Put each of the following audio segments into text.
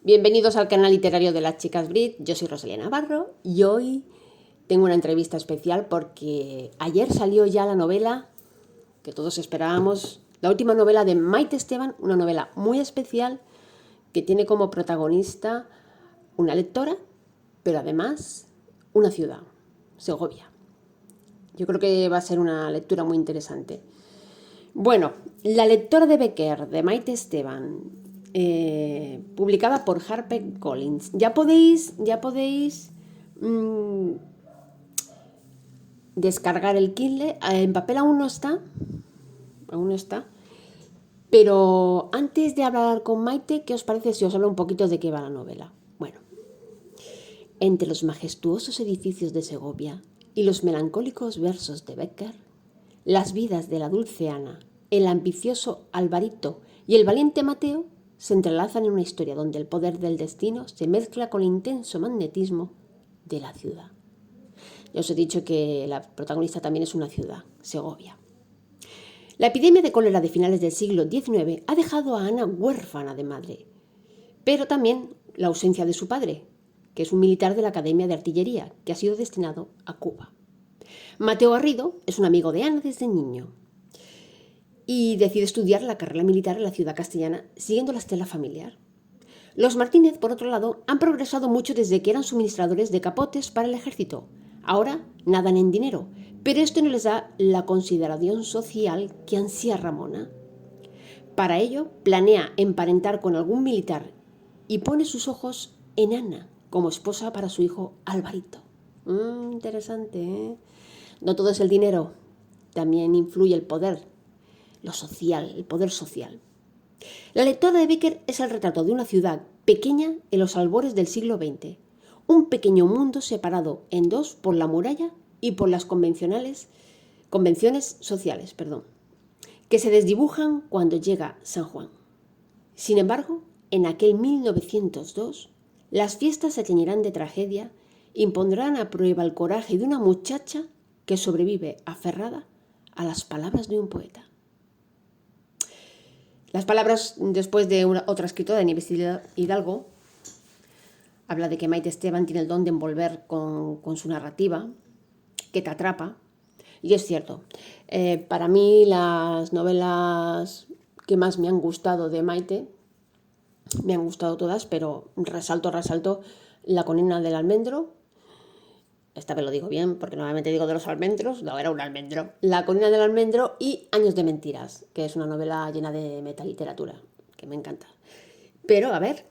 Bienvenidos al canal literario de las chicas Brit. Yo soy Rosalía Navarro y hoy tengo una entrevista especial porque ayer salió ya la novela que todos esperábamos, la última novela de Maite Esteban, una novela muy especial que tiene como protagonista una lectora, pero además una ciudad, Segovia. Yo creo que va a ser una lectura muy interesante. Bueno, La lectora de Becker, de Maite Esteban, publicada por HarperCollins. Ya podéis descargar el Kindle. En papel aún no está. Pero antes de hablar con Maite, ¿qué os parece si os hablo un poquito de qué va la novela? Bueno, entre los majestuosos edificios de Segovia y los melancólicos versos de Becker, las vidas de la dulce Ana, el ambicioso Alvarito y el valiente Mateo se entrelazan en una historia donde el poder del destino se mezcla con el intenso magnetismo de la ciudad. Ya os he dicho que la protagonista también es una ciudad, Segovia. La epidemia de cólera de finales del siglo XIX ha dejado a Ana huérfana de madre, pero también la ausencia de su padre, que es un militar de la Academia de Artillería, que ha sido destinado a Cuba. Mateo Garrido es un amigo de Ana desde niño y decide estudiar la carrera militar en la ciudad castellana siguiendo la estela familiar. Los Martínez, por otro lado, han progresado mucho desde que eran suministradores de capotes para el ejército. Ahora nadan en dinero, pero esto no les da la consideración social que ansía Ramona. Para ello, planea emparentar con algún militar y pone sus ojos en Ana como esposa para su hijo Alvarito. Interesante, ¿eh? No todo es el dinero, también influye el poder, lo social, el poder social. La lectora de Becker es el retrato de una ciudad pequeña en los albores del siglo XX, un pequeño mundo separado en dos por la muralla y por las convenciones sociales, que se desdibujan cuando llega San Juan. Sin embargo, en aquel 1902, las fiestas se teñirán de tragedia e impondrán a prueba el coraje de una muchacha que sobrevive aferrada a las palabras de un poeta. Las palabras, después de otra escritora, de Nieves Hidalgo, habla de que Maite Esteban tiene el don de envolver con su narrativa, que te atrapa, y es cierto. Para mí las novelas que más me han gustado de Maite, me han gustado todas, pero resalto La colina del almendro. Esta vez lo digo bien, porque normalmente digo de los almendros, no, era un almendro. La colina del almendro y Años de mentiras, que es una novela llena de metaliteratura, que me encanta. Pero, a ver,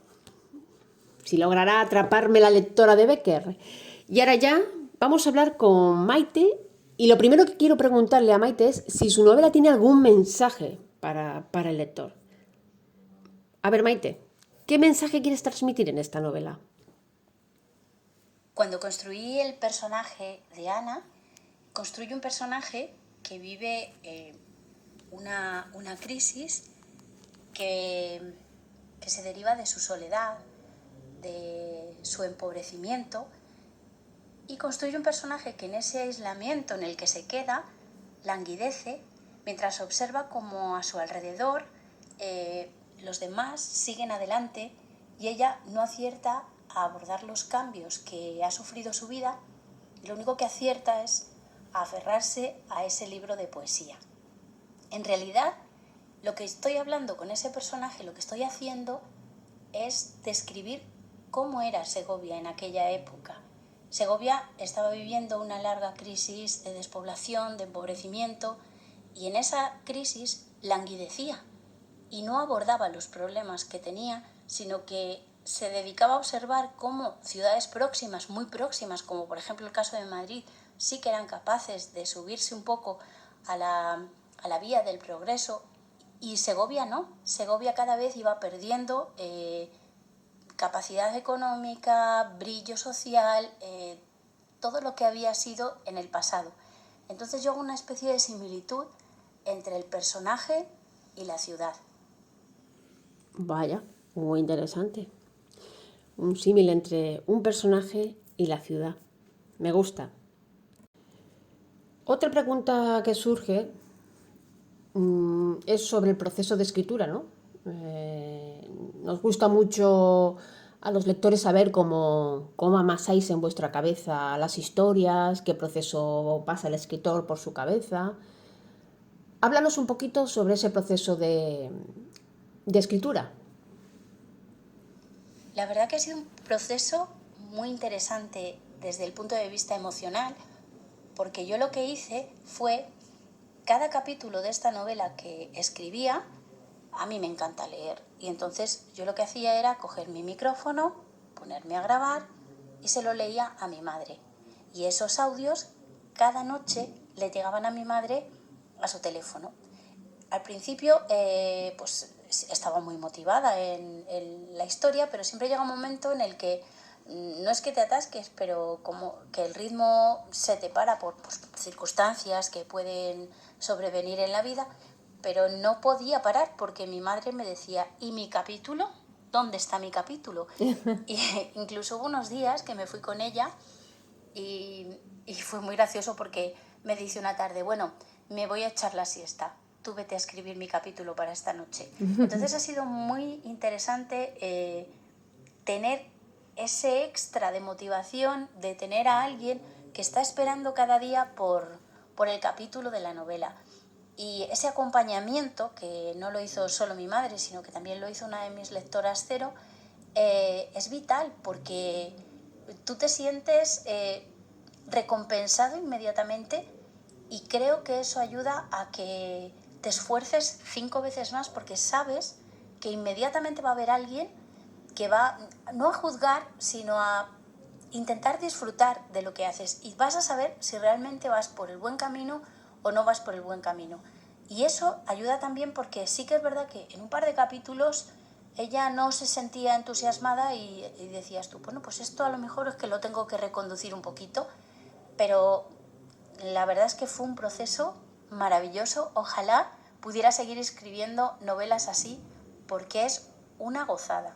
si logrará atraparme la lectora de Becker. Y ahora ya vamos a hablar con Maite. Y lo primero que quiero preguntarle a Maite es si su novela tiene algún mensaje para el lector. A ver, Maite, ¿qué mensaje quieres transmitir en esta novela? Cuando construí el personaje de Ana, construyo un personaje que vive una crisis que se deriva de su soledad, de su empobrecimiento, y construyo un personaje que en ese aislamiento en el que se queda languidece mientras observa cómo a su alrededor los demás siguen adelante y ella no acierta a abordar los cambios que ha sufrido su vida, y lo único que acierta es a aferrarse a ese libro de poesía. En realidad, lo que estoy hablando con ese personaje, lo que estoy haciendo es describir cómo era Segovia en aquella época. Segovia estaba viviendo una larga crisis de despoblación, de empobrecimiento, y en esa crisis languidecía y no abordaba los problemas que tenía, sino que se dedicaba a observar cómo ciudades próximas, muy próximas, como por ejemplo el caso de Madrid, sí que eran capaces de subirse un poco a la vía del progreso, y Segovia no. Segovia cada vez iba perdiendo capacidad económica, brillo social, todo lo que había sido en el pasado. Entonces yo hago una especie de similitud entre el personaje y la ciudad. Vaya, muy interesante. Un símil entre un personaje y la ciudad. Me gusta. Otra pregunta que surge es sobre el proceso de escritura, ¿no? Nos gusta mucho a los lectores saber cómo amasáis en vuestra cabeza las historias, qué proceso pasa el escritor por su cabeza. Háblanos un poquito sobre ese proceso de escritura. La verdad que ha sido un proceso muy interesante desde el punto de vista emocional, porque yo lo que hice fue, cada capítulo de esta novela que escribía, a mí me encanta leer, y entonces yo lo que hacía era coger mi micrófono, ponerme a grabar y se lo leía a mi madre. Y esos audios cada noche le llegaban a mi madre a su teléfono. Al principio pues estaba muy motivada en la historia, pero siempre llega un momento en el que no es que te atasques, pero como que el ritmo se te para por pues, circunstancias que pueden sobrevenir en la vida, pero no podía parar porque mi madre me decía, ¿y mi capítulo? ¿Dónde está mi capítulo? Y incluso hubo unos días que me fui con ella y fue muy gracioso porque me dice una tarde, bueno, me voy a echar la siesta, tú vete a escribir mi capítulo para esta noche. Entonces ha sido muy interesante tener ese extra de motivación de tener a alguien que está esperando cada día por el capítulo de la novela. Y ese acompañamiento, que no lo hizo solo mi madre, sino que también lo hizo una de mis lectoras cero, es vital porque tú te sientes recompensado inmediatamente y creo que eso ayuda a que te esfuerces 5 veces más porque sabes que inmediatamente va a haber alguien que va no a juzgar, sino a intentar disfrutar de lo que haces y vas a saber si realmente vas por el buen camino o no vas por el buen camino. Y eso ayuda también porque sí que es verdad que en un par de capítulos ella no se sentía entusiasmada y decías tú, bueno, pues esto a lo mejor es que lo tengo que reconducir un poquito, pero la verdad es que fue un proceso maravilloso. Ojalá pudiera seguir escribiendo novelas así porque es una gozada.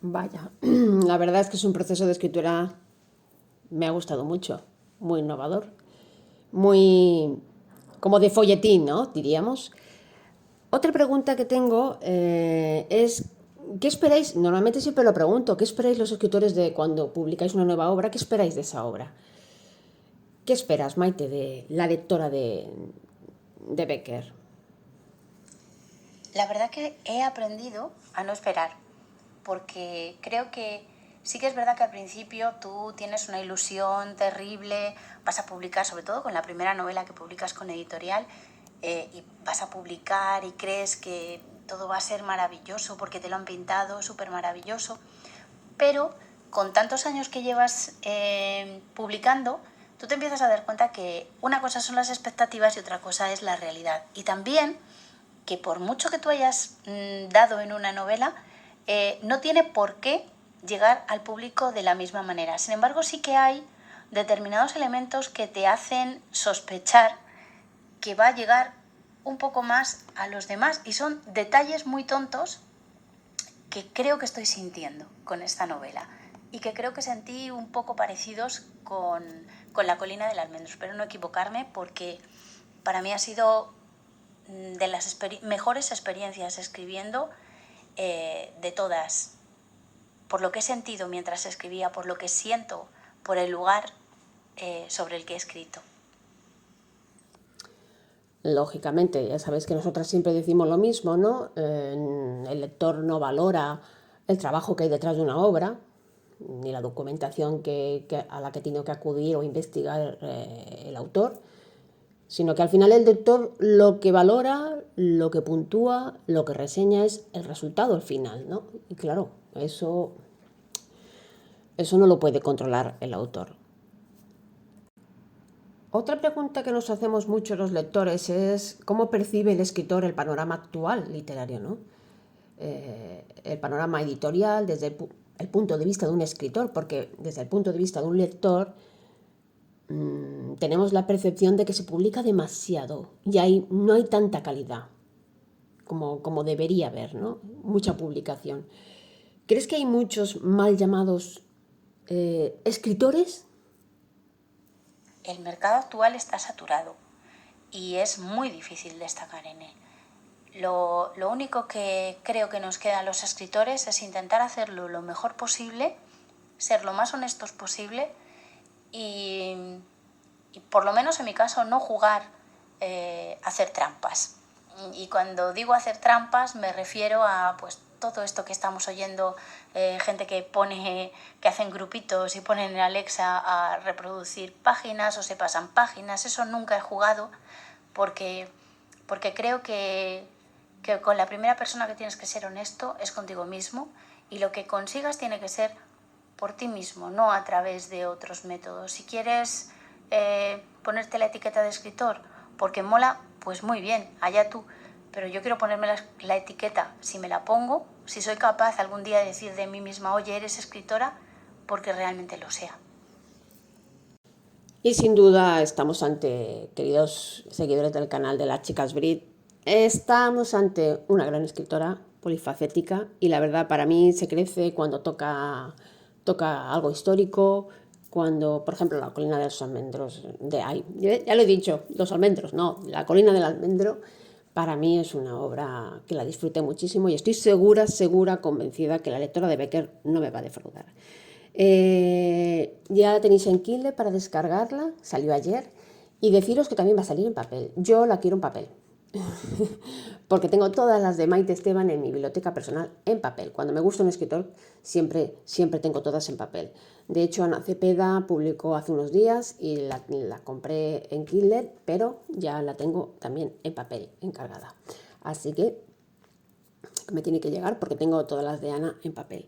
Vaya, la verdad es que es un proceso de escritura, me ha gustado mucho, muy innovador, muy como de folletín, ¿no? Diríamos. Otra pregunta que tengo es, ¿qué esperáis? Normalmente siempre lo pregunto, ¿qué esperáis los escritores de cuando publicáis una nueva obra? ¿Qué esperáis de esa obra? ¿Qué esperas, Maite, de la lectora de Becker? La verdad que he aprendido a no esperar, porque creo que sí que es verdad que al principio tú tienes una ilusión terrible, vas a publicar, sobre todo con la primera novela que publicas con editorial, y vas a publicar y crees que todo va a ser maravilloso porque te lo han pintado súper maravilloso, pero con tantos años que llevas publicando, tú te empiezas a dar cuenta que una cosa son las expectativas y otra cosa es la realidad. Y también que por mucho que tú hayas dado en una novela, no tiene por qué llegar al público de la misma manera. Sin embargo, sí que hay determinados elementos que te hacen sospechar que va a llegar un poco más a los demás y son detalles muy tontos que creo que estoy sintiendo con esta novela y que creo que sentí un poco parecidos con La colina del almendro. Espero no equivocarme porque para mí ha sido de las mejores experiencias escribiendo de todas, por lo que he sentido mientras escribía, por lo que siento, por el lugar sobre el que he escrito. Lógicamente, ya sabéis que nosotras siempre decimos lo mismo, ¿no? El lector no valora el trabajo que hay detrás de una obra, ni la documentación a la que tiene que acudir o investigar el autor, sino que al final el lector lo que valora, lo que puntúa, lo que reseña es el resultado al final, ¿no? Y claro, eso no lo puede controlar el autor. Otra pregunta que nos hacemos mucho los lectores es cómo percibe el escritor el panorama actual literario, ¿no? El panorama editorial desde el punto de vista de un escritor, porque desde el punto de vista de un lector tenemos la percepción de que se publica demasiado y no hay tanta calidad como debería haber, ¿no? Mucha publicación. ¿Crees que hay muchos mal llamados escritores? El mercado actual está saturado y es muy difícil destacar en él. Lo único que creo que nos queda a los escritores es intentar hacerlo lo mejor posible, ser lo más honestos posible y por lo menos en mi caso, no jugar a hacer trampas. Y cuando digo hacer trampas me refiero a pues todo esto que estamos oyendo, gente que hacen grupitos y ponen en Alexa a reproducir páginas o se pasan páginas. Eso nunca he jugado porque creo que con la primera persona que tienes que ser honesto es contigo mismo, y lo que consigas tiene que ser por ti mismo, no a través de otros métodos. Si quieres ponerte la etiqueta de escritor porque mola, pues muy bien, allá tú. Pero yo quiero ponerme la etiqueta, si me la pongo, si soy capaz algún día de decir de mí misma, oye, eres escritora, porque realmente lo sea. Y sin duda estamos ante, queridos seguidores del canal de las chicas Brit, estamos ante una gran escritora polifacética, y la verdad para mí se crece cuando toca algo histórico, cuando, por ejemplo, la colina de los almendros, ya lo he dicho, los almendros, no, la colina del almendro, para mí es una obra que la disfruté muchísimo y estoy segura, convencida que la lectora de Becker no me va a defraudar. Ya la tenéis en Kindle para descargarla, salió ayer, y deciros que también va a salir en papel. Yo la quiero en papel, porque tengo todas las de Maite Esteban en mi biblioteca personal en papel. Cuando me gusta un escritor, siempre tengo todas en papel. De hecho, Ana Cepeda publicó hace unos días y la compré en Kindle, pero ya la tengo también en papel, encargada. Así que me tiene que llegar porque tengo todas las de Ana en papel.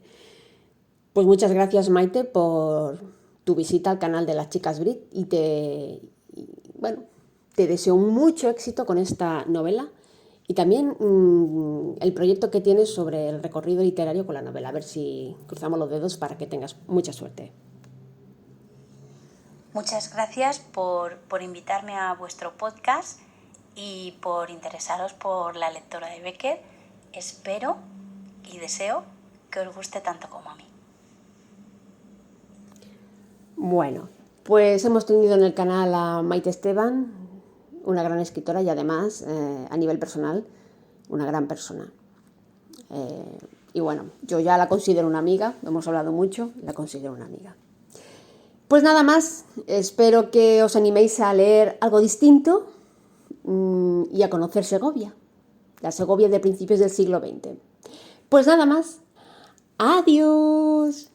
Pues muchas gracias, Maite, por tu visita al canal de las chicas Brit, y te deseo mucho éxito con esta novela y también el proyecto que tienes sobre el recorrido literario con la novela. A ver si cruzamos los dedos para que tengas mucha suerte. Muchas gracias por invitarme a vuestro podcast y por interesaros por la lectora de Becker. Espero y deseo que os guste tanto como a mí. Bueno, pues hemos tenido en el canal a Maite Esteban, una gran escritora y además, a nivel personal, una gran persona. Y bueno, yo ya la considero una amiga, hemos hablado mucho, la considero una amiga. Pues nada más, espero que os animéis a leer algo distinto y a conocer Segovia, la Segovia de principios del siglo XX. Pues nada más, adiós.